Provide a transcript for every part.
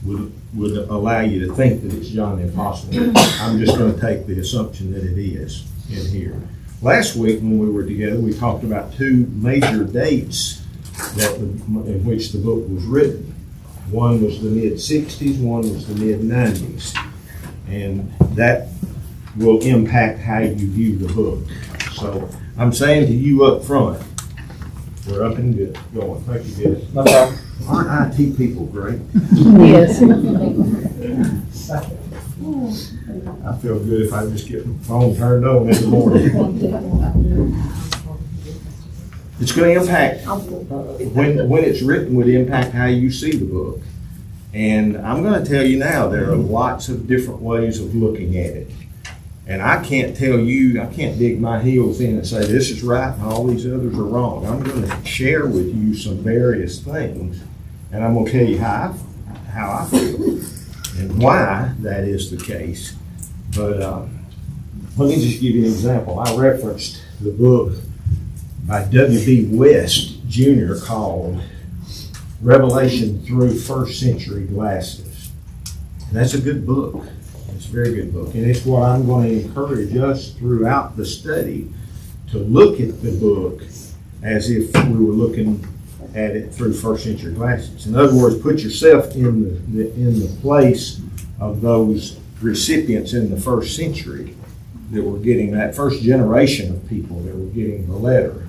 would allow you to think that it's John the Apostle. I'm just going to take the assumption that it is in here. Last week when we were together, we talked about two major dates in which the book was written. One was the mid-60s, one was the mid-90s. And that will impact how you view the book. So I'm saying to you up front, we're up and good. Going. Thank you, guys. No problem. Aren't IT people great? Yes. I feel good if I just get the phone turned on in the morning. It's going to impact, when it's written, would impact how you see the book. And I'm going to tell you now, there are lots of different ways of looking at it. And I can't tell you, I can't dig my heels in and say this is right and all these others are wrong. I'm going to share with you some various things, and I'm going to tell you how I feel and why that is the case. But let me just give you an example. I referenced the book by W.B. West Jr. called Revelation Through First Century Glasses. And that's a good book. It's a very good book. And it's what I'm going to encourage us throughout the study to look at the book as if we were looking at it through first century glasses. In other words, put yourself in the place of those recipients in the first century that were getting that first generation of people that were getting the letter.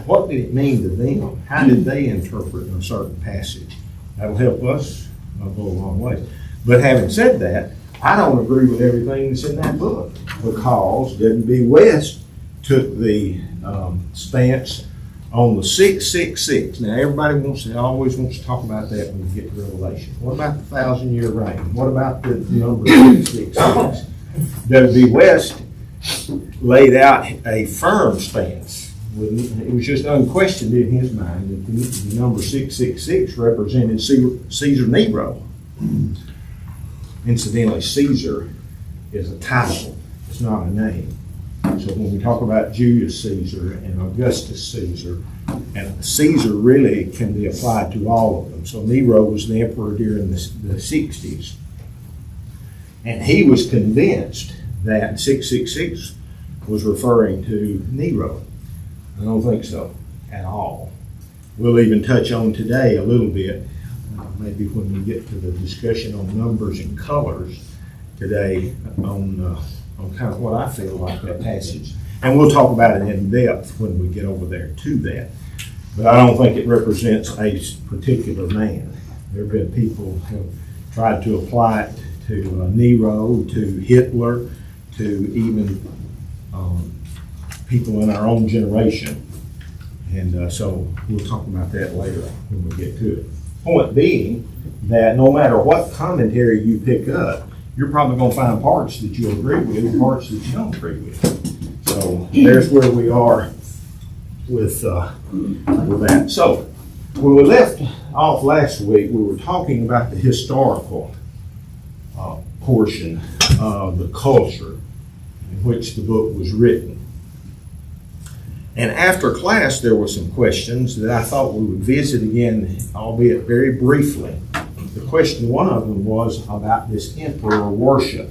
What did it mean to them? How did they interpret a certain passage? That'll help us go a long way. But having said that, I don't agree with everything that's in that book because W.B. West took the stance on the 666. Now, everybody always wants to talk about that when we get to Revelation. What about the 1,000-year reign? What about the number 666? W.B. West laid out a firm stance. It was just unquestioned in his mind that the number 666 represented Caesar Nero. Incidentally, Caesar is a title, it's not a name. So when we talk about Julius Caesar and Augustus Caesar, and Caesar really can be applied to all of them. So Nero was the emperor during the 60s. And he was convinced that 666 was referring to Nero. I don't think so at all. We'll even touch on today a little bit, maybe when we get to the discussion on numbers and colors today, on kind of what I feel like that passage. And we'll talk about it in depth when we get over there to that. But I don't think it represents a particular man. There have been people who have tried to apply it to Nero, to Hitler, to even people in our own generation. And so we'll talk about that later when we get to it. Point being that no matter what commentary you pick up, you're probably going to find parts that you agree with and parts that you don't agree with. So there's where we are with that. So when we left off last week, we were talking about the historical portion of the culture in which the book was written. And after class, there were some questions that I thought we would visit again, albeit very briefly. The question, one of them was about this emperor worship.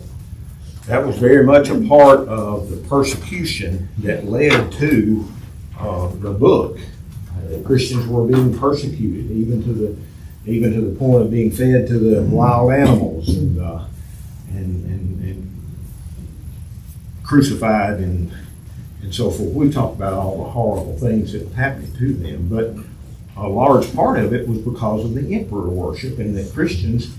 That was very much a part of the persecution that led to the book. Christians were being persecuted, even to the point of being fed to the wild animals and crucified and so forth. We talked about all the horrible things that were happening to them, but a large part of it was because of the emperor worship and that Christians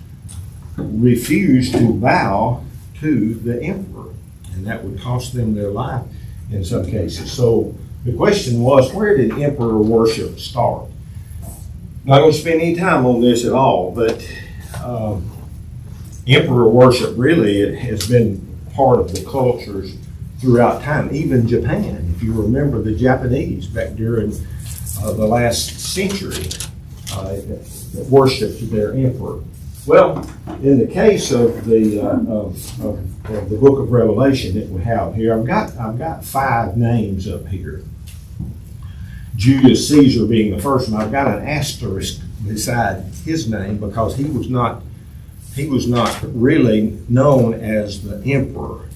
refused to bow to the emperor, and that would cost them their life in some cases. So the question was, where did emperor worship start? I'm not going to spend any time on this at all, but emperor worship really has been part of the cultures throughout time, even Japan. If you remember the Japanese back during the last century that worshipped their emperor. Well, in the case of the book of Revelation that we have here, I've got 5 names up here. Julius Caesar being the first one. I've got an asterisk beside his name because he was not he was not really known as the emperor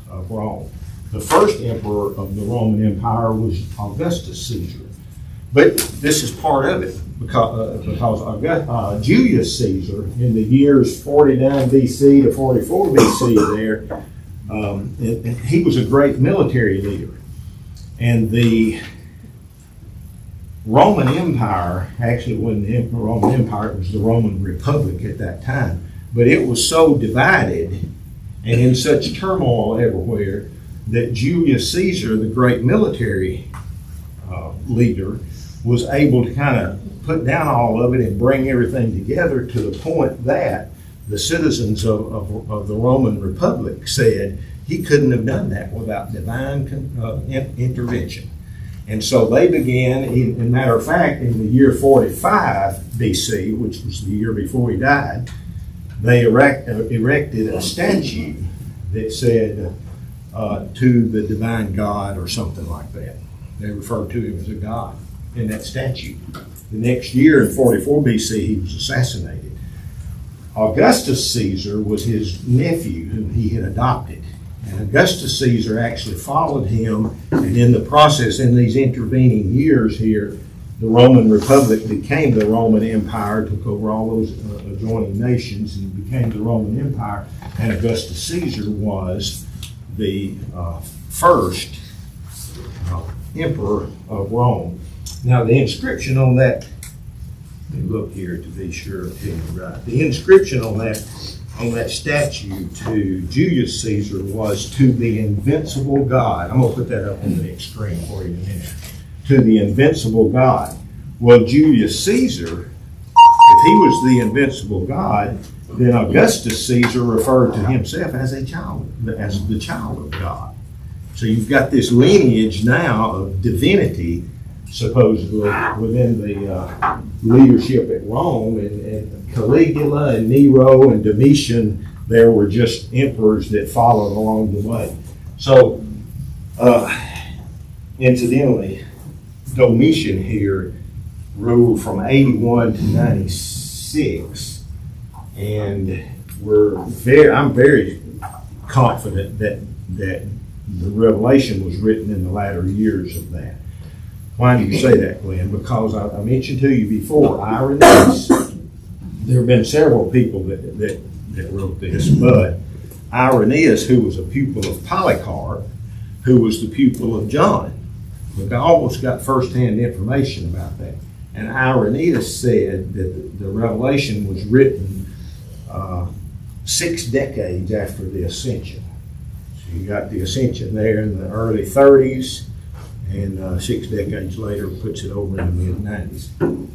of Rome. The first emperor of the Roman Empire was Augustus Caesar. But this is part of it, because Julius Caesar, in the years 49 BC to 44 BC there, and he was a great military leader. And the Roman Empire, actually wasn't the Roman Empire, it was the Roman Republic at that time, but it was so divided and in such turmoil everywhere that Julius Caesar, the great military leader, was able to kind of put down all of it and bring everything together to the point that the citizens of the Roman Republic said he couldn't have done that without divine intervention. And so they began, in matter of fact, in the year 45 BC, which was the year before he died, they erected a statue that said to the divine God or something like that. They referred to him as a god in that statue. The next year, in 44 BC, he was assassinated. Augustus Caesar was his nephew whom he had adopted. And Augustus Caesar actually followed him, and in the process, in these intervening years here, the Roman Republic became the Roman Empire, took over all those adjoining nations, and became the Roman Empire. And Augustus Caesar was the first emperor of Rome. Now, the inscription on that, let me look here to be sure I'm getting it right. The inscription on that statue to Julius Caesar was "To the invincible God." I'm going to put that up on the next screen for you in a minute. To the invincible God. Well, Julius Caesar, if he was the invincible God, then Augustus Caesar referred to himself as the child of God. So you've got this lineage now of divinity, supposedly, within the leadership at Rome, and Caligula and Nero and Domitian, there were just emperors that followed along the way. So, incidentally, Domitian here ruled from 81 to 96, and I'm very confident that the Revelation was written in the latter years of that. Why do you say that, Glenn? Because I mentioned to you before, Irenaeus. There have been several people that wrote this, but Irenaeus, who was a pupil of Polycarp, who was the pupil of John. Look, I almost got firsthand information about that. And Irenaeus said that the Revelation was written 6 decades after the Ascension. So you got the Ascension there in the early 30s, and 6 decades later puts it over in the mid-90s.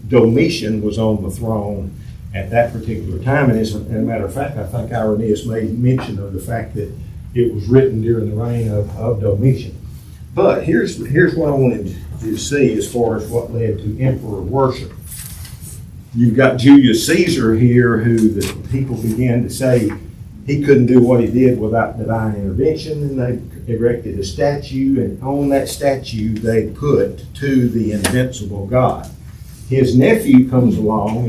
Domitian was on the throne at that particular time, and as a matter of fact, I think Irenaeus made mention of the fact that it was written during the reign of Domitian. But here's what I wanted you to see as far as what led to emperor worship. You've got Julius Caesar here, who the people began to say he couldn't do what he did without divine intervention, and they erected a statue, and on that statue they put "To the invincible God." His nephew comes along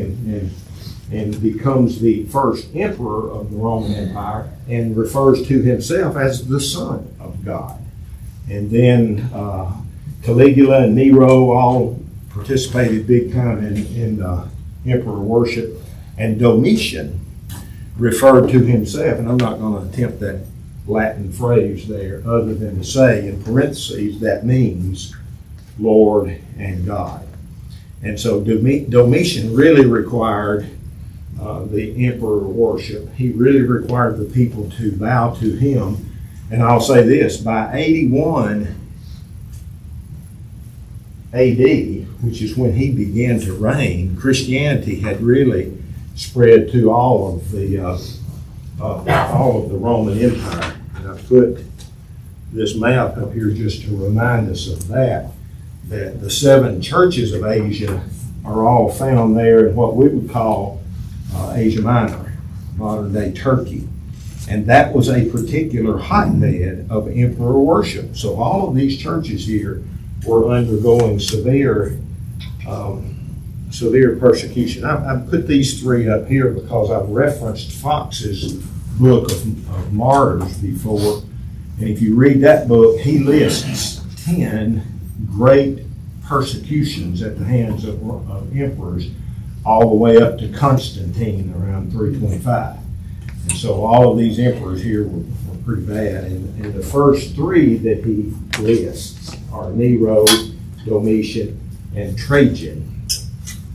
and becomes the first emperor of the Roman Empire and refers to himself as the Son of God. And then Caligula and Nero all participated big time in emperor worship. And Domitian referred to himself, and I'm not going to attempt that Latin phrase there other than to say in parentheses that means Lord and God. And so Domitian really required the emperor worship. He really required the people to bow to him. And I'll say this, by 81 AD, which is when he began to reign, Christianity had really spread to all of the Roman Empire. And I put this map up here just to remind us of that the 7 churches of Asia are all found there in what we would call Asia Minor, modern day Turkey. And that was a particular hotbed of emperor worship. So all of these churches here were undergoing severe severe persecution. I put these three up here because I've referenced Fox's book of martyrs before. And if you read that book, he lists 10 great persecutions at the hands of emperors, all the way up to Constantine around 325. And so all of these emperors here were pretty bad. And the first three that he lists are Nero, Domitian, and Trajan.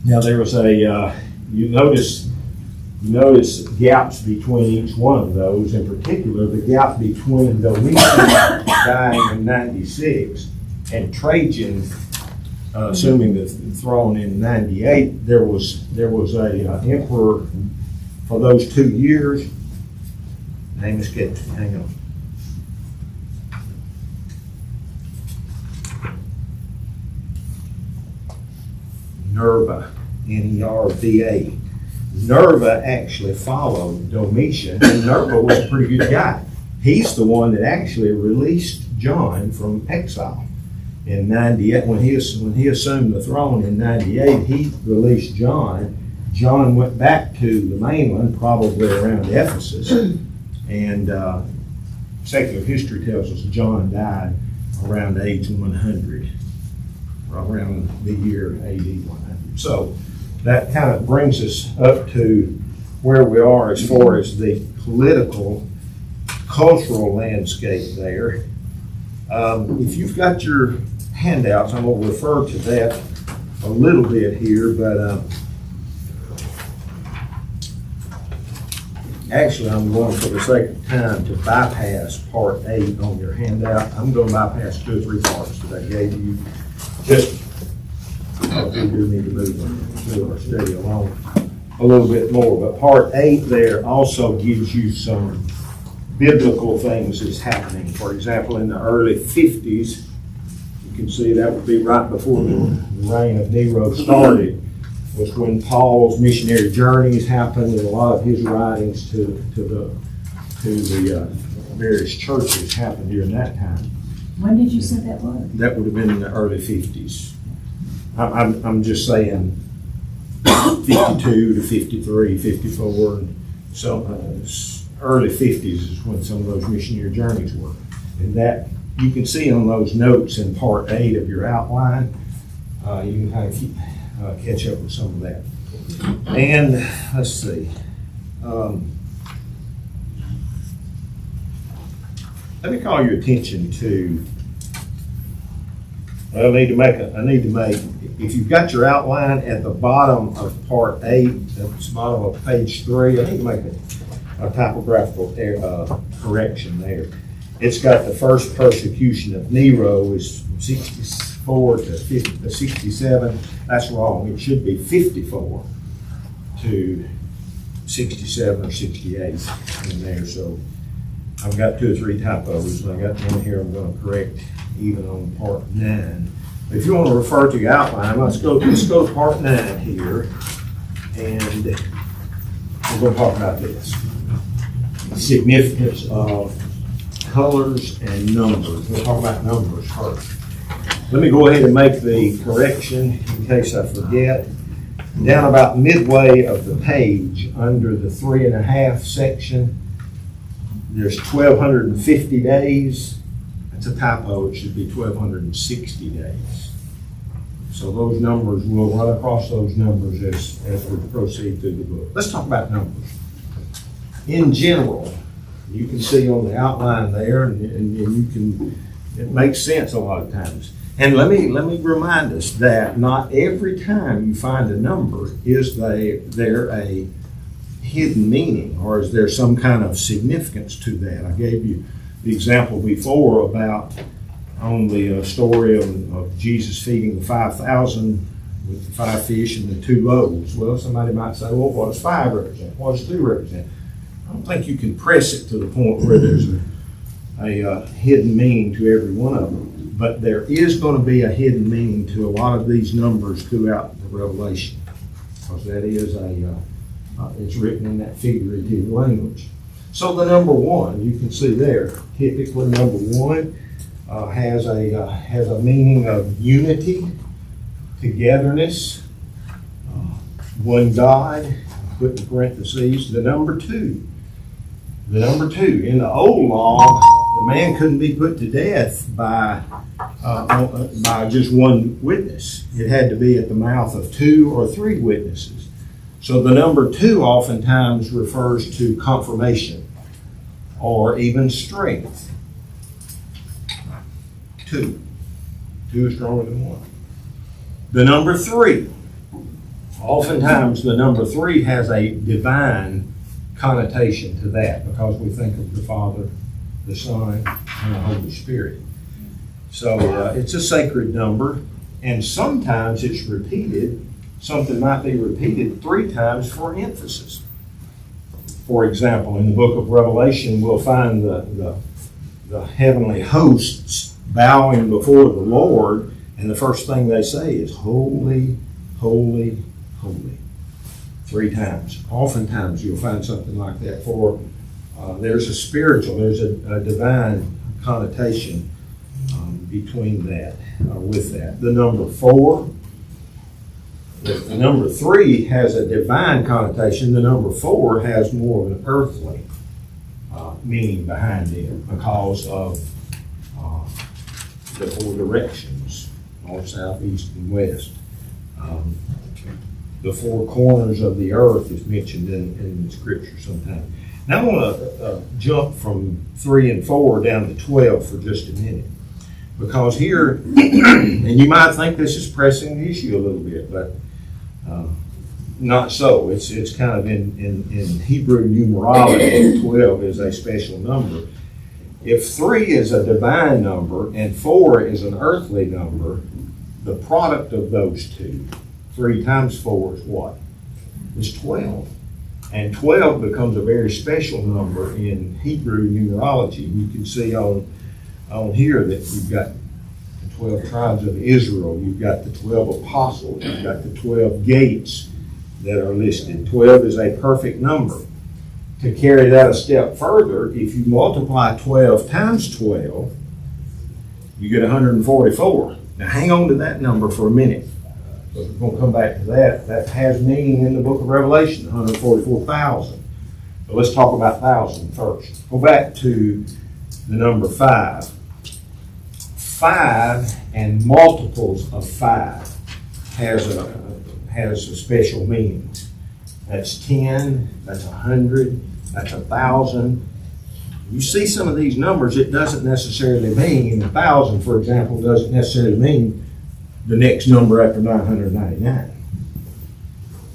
Now there was you notice gaps between each one of those. In particular, the gap between Domitian dying in 96 and Trajan assuming the throne in 98. There was a emperor for those 2 years. Name escaped. Hang on. Nerva, Nerva. Nerva actually followed Domitian, and Nerva was a pretty good guy. He's the one that actually released John from exile in 98. When he assumed the throne in 98, he released John. John went back to the mainland, probably around Ephesus, and secular history tells us John died around age 100, around the year AD 100. So that kind of brings us up to where we are as far as the political, cultural landscape there. If you've got your handouts, I'm going to refer to that a little bit here, but actually I'm going, for the sake of time, to bypass part 8 on your handout. I'm going to bypass 2 or 3 parts that I gave you, just because we do need to move our study along a little bit more. But part 8 there also gives you some biblical things that's happening. For example, in the early 50s, you can see that would be right before the reign of Nero started, was when Paul's missionary journeys happened, and a lot of his writings to the various churches happened during that time. When did you say that was? That would have been in the early 50s. I'm just saying 52 to 53, 54, and so early 50s is when some of those missionary journeys were. And that you can see on those notes in part 8 of your outline. You can kind of catch up with some of that. And let's see. Let me call your attention to. I need to make. If you've got your outline at the bottom of part 8, at the bottom of page 3, I need to make a typographical correction there. It's got the first persecution of Nero is from 64 to 67. That's wrong. It should be 54 to 67 or 68 in there. So I've got 2 or 3 typos, and I got one here I'm going to correct even on part 9. If you want to refer to your outline, let's go to part 9 here, and we're going to talk about this. The significance of colors and numbers. We'll talk about numbers first. Let me go ahead and make the correction in case I forget. Down about midway of the page, under the 3.5 section, there's 1,250 days. That's a typo. It should be 1,260 days. So those numbers, we'll run across those numbers as we proceed through the book. Let's talk about numbers. In general, you can see on the outline there, and you can, it makes sense a lot of times. And let me remind us that not every time you find a number is there a hidden meaning, or is there some kind of significance to that. I gave you the example before about on the story of Jesus feeding the 5,000 with the 5 fish and the 2 loaves. Well, somebody might say, well, what does 5 represent? What does 2 represent? I don't think you can press it to the point where there's a hidden meaning to every one of them. But there is going to be a hidden meaning to a lot of these numbers throughout the Revelation, because that is it's written in that figurative language. So the number 1, you can see there, typically number 1 has a meaning of unity, togetherness, one God, put in parentheses, the number two. The number two. In the old law, the man couldn't be put to death by just one witness. It had to be at the mouth of 2 or 3 witnesses. So the number 2 oftentimes refers to confirmation or even strength. 2. 2 is stronger than 1. The number 3. Oftentimes the number 3 has a divine connotation to that because we think of the Father, the Son, and the Holy Spirit. So it's a sacred number, and sometimes it's repeated. Something might be repeated 3 times for emphasis. For example, in the book of Revelation, we'll find the heavenly hosts bowing before the Lord, and the first thing they say is, "Holy, holy, holy." 3 times. Oftentimes you'll find something like that for there's a spiritual, there's a divine connotation between that, with that. The number 4, the number 3 has a divine connotation. The number 4 has more of an earthly meaning behind it because of the 4 directions, north, south, east, and west. The 4 corners of the earth is mentioned in the scripture sometimes. Now I want to jump from 3 and 4 down to 12 for just a minute. Because here, and you might think this is pressing the issue a little bit, but not so. It's kind of in Hebrew numerology, 12 is a special number. If 3 is a divine number and 4 is an earthly number, the product of those two, 3 times 4 is what? It's 12. And 12 becomes a very special number in Hebrew numerology. You can see on here that you've got the 12 tribes of Israel, you've got the 12 apostles, you've got the 12 gates that are listed. 12 is a perfect number. To carry that a step further, if you multiply 12 times 12, you get 144. Now hang on to that number for a minute. We're going to come back to that. That has meaning in the book of Revelation, 144,000. But let's talk about 1,000 first. Go back to the number 5. 5 and multiples of 5 has a special meaning. That's 10, that's 100, that's 1,000. You see some of these numbers, it doesn't necessarily mean, 1,000, for example, doesn't necessarily mean the next number after 999.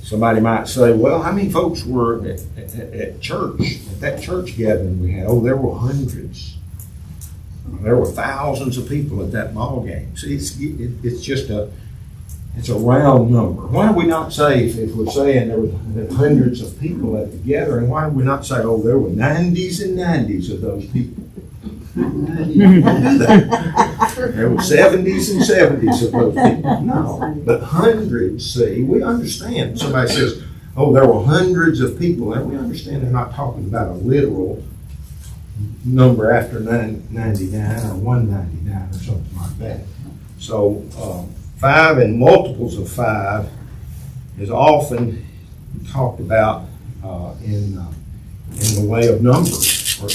Somebody might say, well, how many folks were at church, at that church gathering we had? Oh, there were hundreds. There were thousands of people at that ball game. See, it's just it's a round number. Why do we not say, if we're saying there were hundreds of people at the gathering, why do we not say, oh, there were 90s and 90s of those people? There were 70s and 70s of those people. No, but hundreds, see, we understand. Somebody says, oh, there were hundreds of people, and we understand they're not talking about a literal number after 999 or 199 or something like that. So 5 and multiples of 5 is often talked about in the way of numbers, or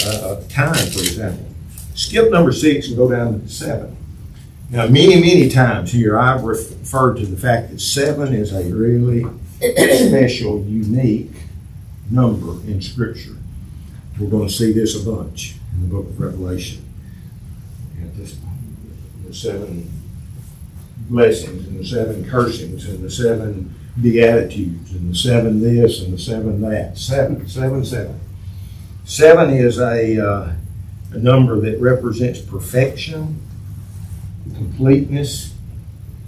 time, for example. Skip number 6 and go down to 7. Now, many times here I've referred to the fact that 7 is a really special, unique number in Scripture. We're going to see this a bunch in the book of Revelation. The 7 blessings and the 7 cursings and the 7 beatitudes and the 7 this and the 7 that. 7. 7 is a number that represents perfection, completeness,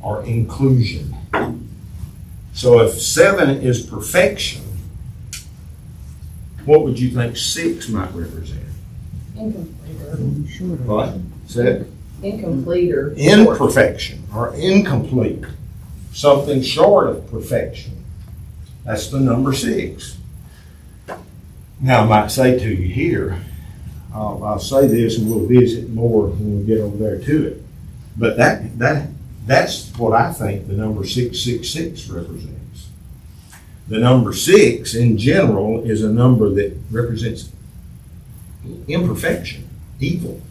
or inclusion. So if 7 is perfection, what would you think 6 might represent? Incomplete. What? Say Incomplete or imperfection or incomplete. Something short of perfection. That's the number 6. Now I might say to you here, I'll say this and we'll visit more when we get over there to it. But that's what I think the number 666 represents. The number 6 in general is a number that represents imperfection, evil.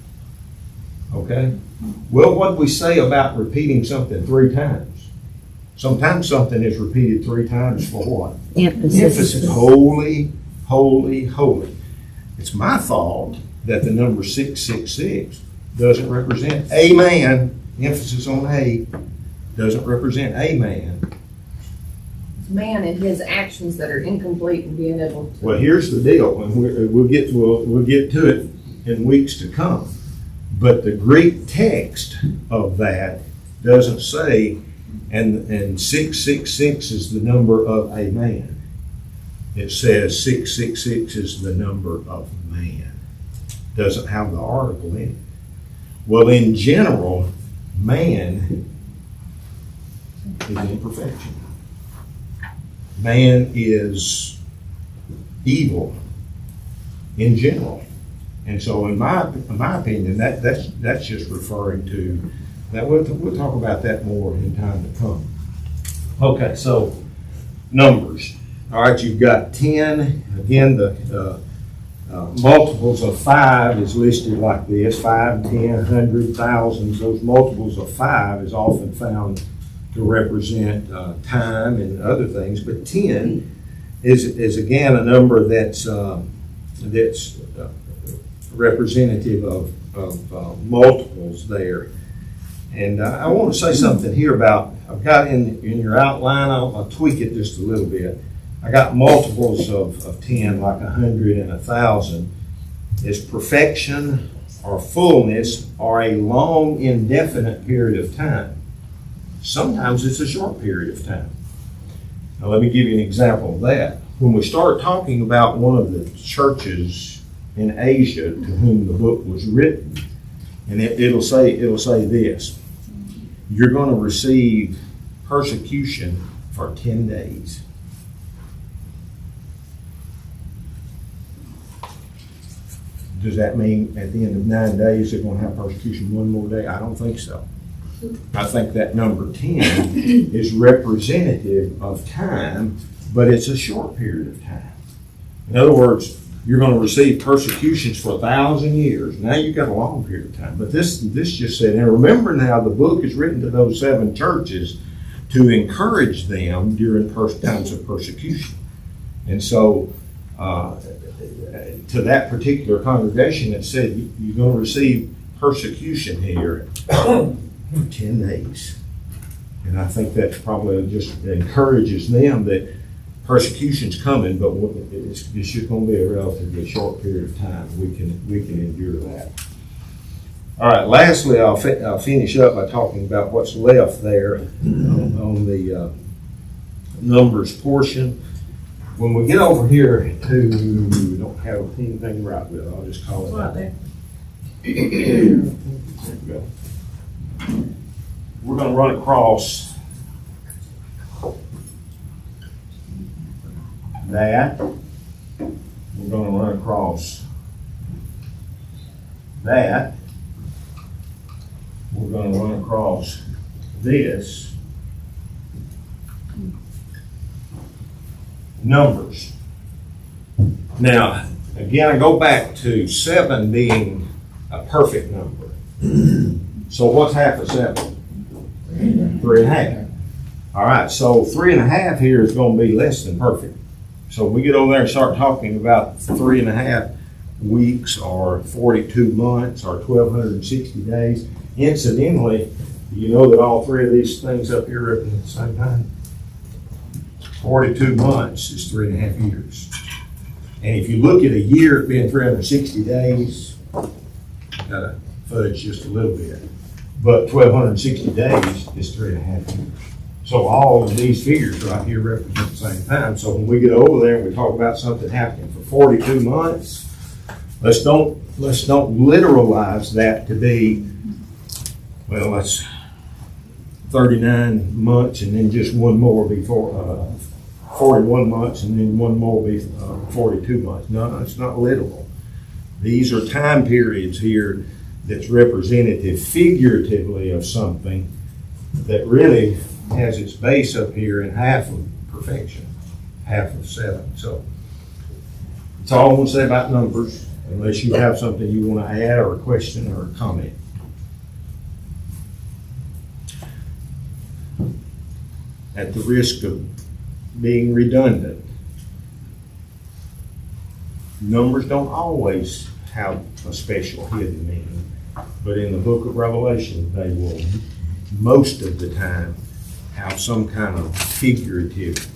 Okay? Well, what do we say about repeating something 3 times? Sometimes something is repeated 3 times for what? Emphasis. Holy, holy, holy. It's my thought that the number 666 doesn't represent a man, emphasis on a, doesn't represent a man. Man and his actions that are incomplete and being able to. Well, here's the deal, and we'll get to it in weeks to come. But the Greek text of that doesn't say, and 666 is the number of a man. It says 666 is the number of man. Doesn't have the article in it. Well, in general, man is imperfection. Man is evil in general. And so in my opinion, that's just referring to that. We'll talk about that more in time to come. Okay, so numbers. All right, you've got 10. Again, the multiples of 5 is listed like this: 5, 10, 100, thousands. Those multiples of 5 is often found to represent time and other things, but 10 is again a number that's representative of multiples there. And I want to say something here about, I've got in your outline, I'll tweak it just a little bit. I got multiples of 10, like 100 and 1,000, is perfection or fullness or a long indefinite period of time. Sometimes it's a short period of time. Now let me give you an example of that. When we start talking about one of the churches in Asia to whom the book was written, and it'll say this: you're going to receive persecution for 10 days. Does that mean at the end of 9 days they're going to have persecution one more day? I don't think so. I think that number 10 is representative of time, but it's a short period of time. In other words, you're going to receive persecutions for 1,000 years. Now you've got a long period of time. But this just said, and remember now, the book is written to those 7 churches to encourage them during times of persecution. And so to that particular congregation, it said, you're going to receive persecution here for 10 days. And I think that probably just encourages them that persecution's coming, but it's just going to be a relatively short period of time. We can endure that. All right, lastly, I'll finish up by talking about what's left there on the numbers portion. When we get over here to, we don't have anything to write with, I'll just call it out. There we go. We're going to run across that. We're going to run across that. We're going to run across this. Numbers. Now, again, I go back to 7 being a perfect number. So what's half of 7? 3.5. All right, so 3.5 here is going to be less than perfect. So we get over there and start talking about 3.5 weeks or 42 months or 1,260 days. Incidentally, you know that all 3 of these things up here represent the same time? 42 months is 3.5 years. And if you look at a year being 360 days, gotta fudge just a little bit. But 1,260 days is 3.5 years. So all of these figures right here represent the same time. So when we get over there and we talk about something happening for 42 months, let's don't literalize that to be, well, that's 39 months and then just one more before 41 months and then one more be 42 months. No, it's not literal. These are time periods here that's representative figuratively of something that really has its base up here in half of perfection, half of 7. So that's all I want to say about numbers, unless you have something you want to add or a question or a comment. At the risk of being redundant, numbers don't always have a special hidden meaning, but in the book of Revelation, they will most of the time have some kind of figurative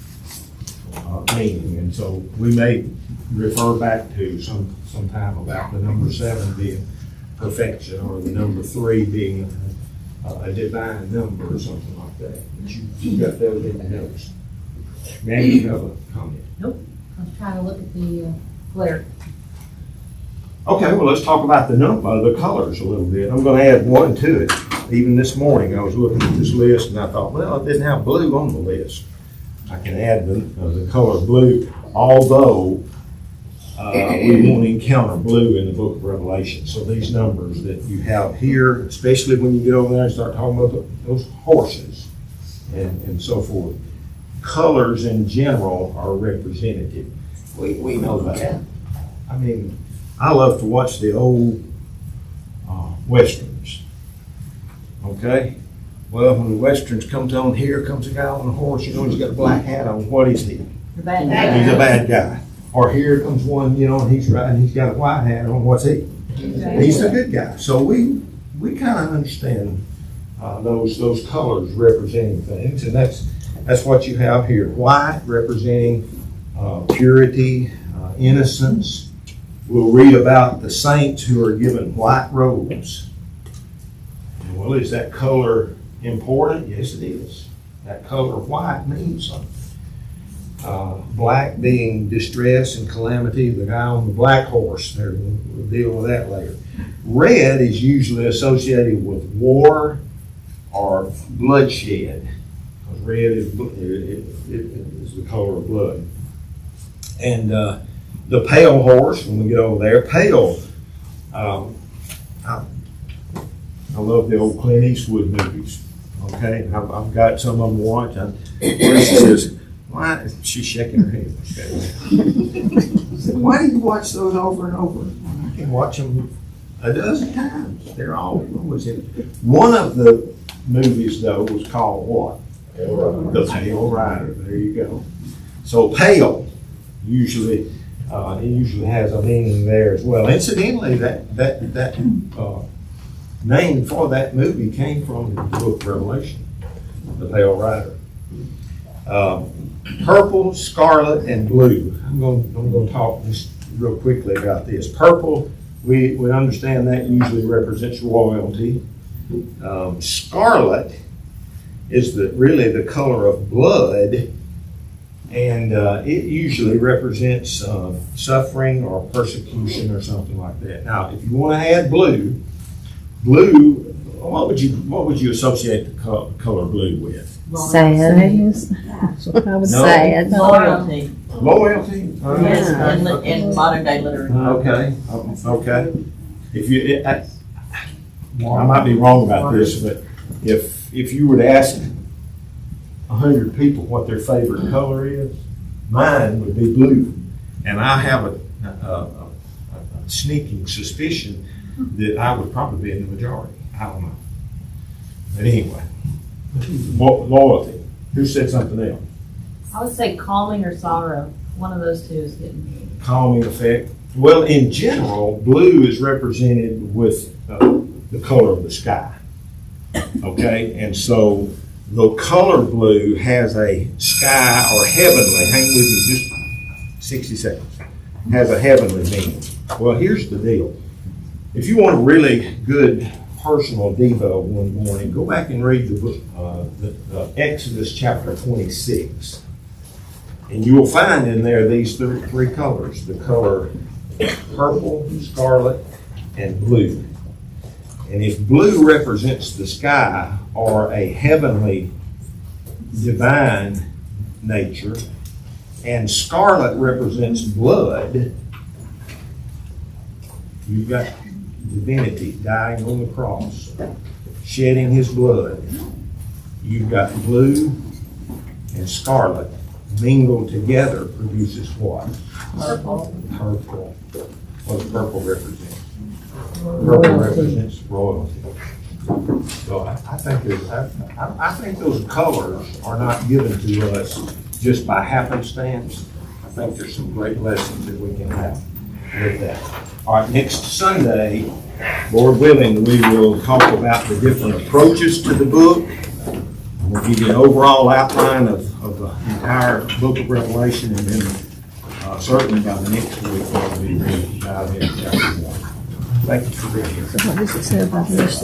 meaning. And so we may refer back to sometime about the number 7 being perfection, or the number 3 being a divine number or something like that. But you got those in the notes. Mandy, you have a comment? Nope, I was trying to look at the glare. Okay, well, let's talk about the colors a little bit. I'm gonna add one to it. Even this morning, I was looking at this list and I thought, well, it didn't have blue on the list. I can add the color blue, although we won't encounter blue in the book of Revelation. So these numbers that you have here, especially when you get over there and start talking about those horses and so forth, colors in general are representative. We know that. I mean, I love to watch the old Westerns. Okay? Well, when the Westerns comes on, here comes a guy on a horse, you know, he's got a black hat on. What is he? The bad guy. He's a bad guy. Or here comes one, you know, and he's riding, he's got a white hat on. What's he? He's a good guy. So we kind of understand those colors representing things, and that's what you have here. White representing purity, innocence. We'll read about the saints who are given white robes. And well, is that color important? Yes, it is. That color of white means something. Black being distress and calamity. The guy on the black horse, we'll deal with that later. Red is usually associated with war or bloodshed, because red is the color of blood. And the pale horse, when we get over there, pale. I love the old Clint Eastwood movies. Okay, I've got some of them to watch. She says, "Why?" She's shaking her head. Okay. I said, "Why do you watch those over and over?" I can watch them a dozen times. They're always in. One of the movies, though, was called what? The Pale Rider. There you go. So pale usually it usually has a meaning there as well. Incidentally, that name for that movie came from the book of Revelation, the Pale Rider. Purple, scarlet, and blue. I'm going to talk just real quickly about this. Purple, we understand that usually represents royalty. Scarlet is really the color of blood, and it usually represents suffering or persecution or something like that. Now, if you want to add blue, what would you associate the color blue with? Sadness. That's what I would No. say. Loyalty. Loyalty? Yes, in modern day literature. Okay. If you, I might be wrong about this, but if you were to ask 100 people what their favorite color is, mine would be blue. And I have a sneaking suspicion that I would probably be in the majority. I don't know. But anyway, loyalty. Who said something else? I would say calming or sorrow. One of those two is getting me. Calming effect. Well, in general, blue is represented with the color of the sky. Okay, and so the color blue has a sky or heavenly. Hang with me just 60 seconds. Has a heavenly meaning. Well, here's the deal. If you want a really good personal devo one morning, go back and read the book, Exodus chapter 26. And you will find in there these three colors, the color purple, scarlet, and blue. And if blue represents the sky or a heavenly divine nature, and scarlet represents blood, you've got divinity dying on the cross, shedding his blood. You've got blue and scarlet mingled together produces what? Purple. Purple. What does purple represent? Purple represents royalty. So I think I think those colors are not given to us just by happenstance. I think there's some great lessons that we can have with that. All right, next Sunday, Lord willing, we will talk about the different approaches to the book. We'll give you an overall outline of the entire book of Revelation, and then certainly by the next week, we'll be ready to dive into chapter 1. Thank you for being here. What does it say about this?